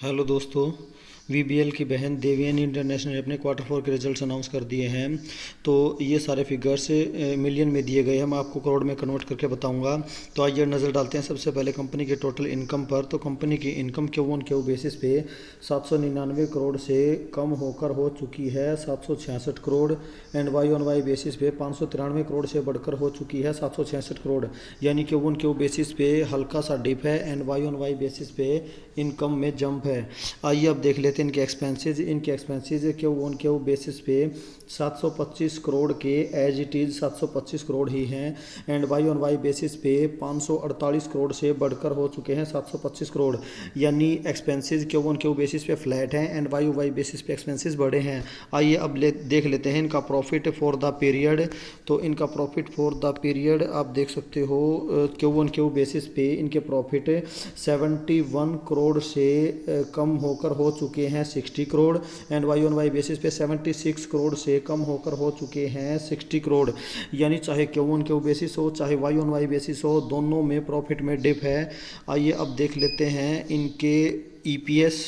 Hello दोस्तों। VBL की बहन देवियानी इंटरनेशनल ने अपने क्वार्टर फोर के रिजल्ट्स अनाउंस कर दिए हैं। तो ये सारे फिगर्स मिलियन में दिए गए हैं, मैं आपको करोड़ में कन्वर्ट करके बताऊंगा। तो आइए नज़र डालते हैं सबसे पहले कंपनी के टोटल इनकम पर। तो कंपनी की इनकम क्यू बेसिस पे 799 करोड़ से कम होकर हो चुकी है 766 करोड़। एंड वाई बेसिस पे 593 करोड़ से बढ़कर हो चुकी है 766 करोड़। यानी क्यू बेसिस पे हल्का सा डिप है एंड वाई बेसिस पे इनकम में जंप है। आइए अब देख लेते हैं इनके एक्सपेंसेस क्यू बेसिस पे 725 करोड़ के एज इट इज़ 725 करोड़ ही हैं। एंड वाई बेसिस पे 548 करोड़ से बढ़कर हो चुके हैं 725 करोड़। यानी एक्सपेंसेस क्यू बेसिस पे फ्लैट हैं एंड वाई बेसिस पे एक्सपेंसेस बढ़े हैं। आइए अब देख लेते हैं इनका प्रॉफिट फॉर द पीरियड। तो इनका प्रॉफिट फॉर द पीरियड आप देख सकते हो क्यू बेसिस पे इनके प्रॉफिट 71 करोड़ से कम होकर हो चुके हैं 60 करोड़। एंड वाई बेसिस पे 76 करोड़ से कम होकर हो चुके हैं 60 करोड़। यानी चाहे क्यू बेसिस हो चाहे वाई बेसिस हो, दोनों में प्रॉफिट में डिप है। आइए अब देख लेते हैं ईपीएस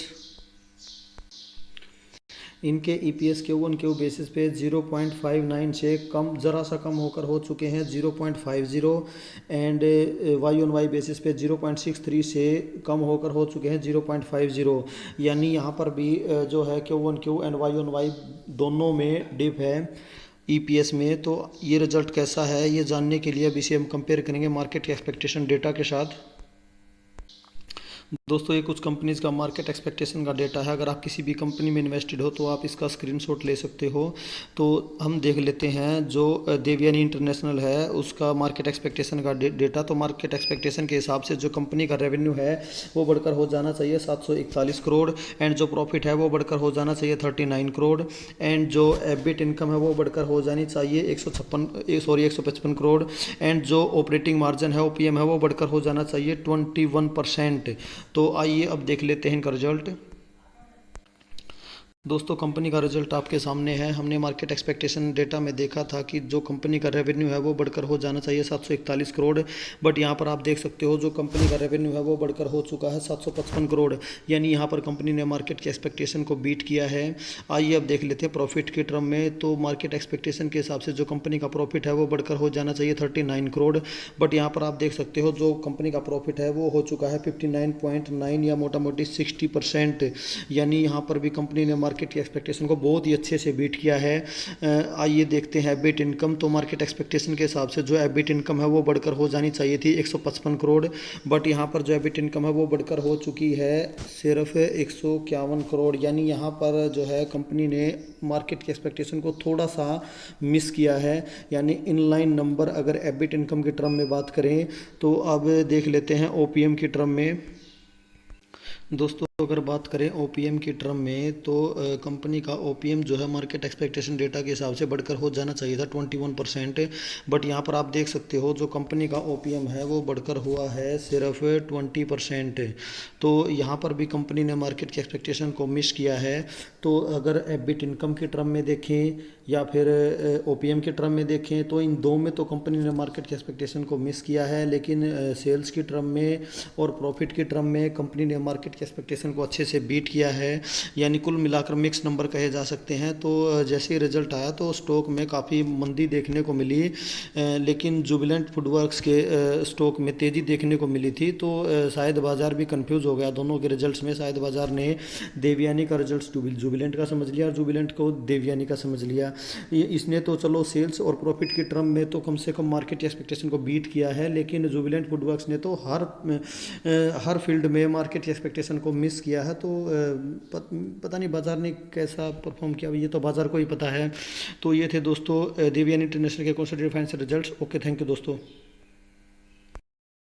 इनके ईपीएस क्यू बेसिस पे 0.59 से कम, ज़रा सा कम होकर हो चुके हैं 0.50। एंड वाई बेसिस पे 0.63 से कम होकर हो चुके हैं 0.50। यानी यहाँ पर भी जो है क्यू एंड वाई दोनों में डिप है ईपीएस में। तो ये रिजल्ट कैसा है ये जानने के लिए अब इसे हम कंपेयर करेंगे मार्केट के एक्सपेक्टेशन डेटा के साथ। दोस्तों ये कुछ कंपनीज का मार्केट एक्सपेक्टेशन का डेटा है। अगर आप किसी भी कंपनी में इन्वेस्टेड हो तो आप इसका स्क्रीनशॉट ले सकते हो। तो हम देख लेते हैं जो देवयानी इंटरनेशनल है उसका मार्केट एक्सपेक्टेशन का डेटा। तो मार्केट एक्सपेक्टेशन के हिसाब से जो कंपनी का रेवेन्यू है वो बढ़कर हो जाना चाहिए 741 करोड़। एंड जो प्रॉफिट है वो बढ़कर हो जाना चाहिए 39 करोड़। एंड जो एबिट इनकम है वो बढ़कर हो जानी चाहिए 155 करोड़। एंड जो ऑपरेटिंग मार्जिन है ओपीएम है वो बढ़कर हो जाना चाहिए 21%। तो आइए अब देख लेते हैं इनका रिजल्ट। दोस्तों कंपनी का रिजल्ट आपके सामने है। हमने मार्केट एक्सपेक्टेशन डेटा में देखा था कि जो कंपनी का रेवेन्यू है वो बढ़कर हो जाना चाहिए 741 करोड़। बट यहाँ पर आप देख सकते हो जो कंपनी का रेवेन्यू है वो बढ़कर हो चुका है 755 करोड़। यानी यहाँ पर कंपनी ने मार्केट के एक्सपेक्टेशन को बीट किया है। आइए अब देख लेते हैं प्रॉफिट के टर्म में। तो मार्केट एक्सपेक्टेशन के हिसाब से जो कंपनी का प्रॉफिट है वो बढ़कर हो जाना चाहिए 39 करोड़। बट यहाँ पर आप देख सकते हो जो कंपनी का प्रॉफिट है वो हो चुका है 59.9 या मोटा मोटी 60%। यानी यहाँ पर भी कंपनी ने मार्केट की एक्सपेक्टेशन को बहुत ही अच्छे से बीट किया है। आइए देखते हैं एबिट इनकम। तो मार्केट एक्सपेक्टेशन के हिसाब से जो एबिट इनकम है वो बढ़कर हो जानी चाहिए थी 155 करोड़। बट यहाँ पर जो एबिट इनकम है वो बढ़कर हो चुकी है सिर्फ 151 करोड़। यानी यहाँ पर जो है कंपनी ने मार्केट की एक्सपेक्टेशन को थोड़ा सा मिस किया है। यानी इनलाइन नंबर अगर एबिट इनकम के टर्म में बात करें। तो अब देख लेते हैं ओपीएम की टर्म में। दोस्तों अगर बात करें ओपीएम की टर्म में तो कंपनी का ओपीएम जो है मार्केट एक्सपेक्टेशन डेटा के हिसाब से बढ़कर हो जाना चाहिए था 21%। बट यहाँ पर आप देख सकते हो जो कंपनी का ओपीएम है वो बढ़कर हुआ है सिर्फ 20%। तो यहाँ पर भी कंपनी ने मार्केट की एक्सपेक्टेशन को मिस किया है। तो अगर एबिट इनकम की टर्म में देखें या फिर ओपीएम के टर्म में देखें तो इन दो में तो कंपनी ने मार्केट की एक्सपेक्टेशन को मिस किया है। लेकिन सेल्स की टर्म में और प्रॉफिट की टर्म में कंपनी ने मार्केट की एक्सपेक्टेशन को अच्छे से बीट किया है। यानी कुल मिलाकर मिक्स नंबर कहे जा सकते हैं। तो जैसे ही रिजल्ट आया तो स्टॉक में काफ़ी मंदी देखने को मिली, लेकिन जुबिलेंट फूडवर्क्स के स्टॉक में तेज़ी देखने को मिली थी। तो शायद बाज़ार भी कंफ्यूज हो गया दोनों के रिजल्ट्स में। शायद बाज़ार ने देवयानी का रिजल्ट जुबिलेंट का समझ लिया और जुबिलेंट को देवयानी का समझ लिया। इसने तो चलो सेल्स और प्रॉफिट की टर्म में तो कम से कम मार्केट एक्सपेक्टेशन को बीट किया है, लेकिन जुबिलेंट फूडवर्क्स ने तो हर फील्ड में मार्केट एक्सपेक्टेशन को मिस किया है। तो पता नहीं बाज़ार ने कैसा परफॉर्म किया, ये तो बाज़ार को ही पता है। तो ये थे दोस्तों देवयानी इंटरनेशनल के consolidated financial results. Okay, thank you दोस्तों।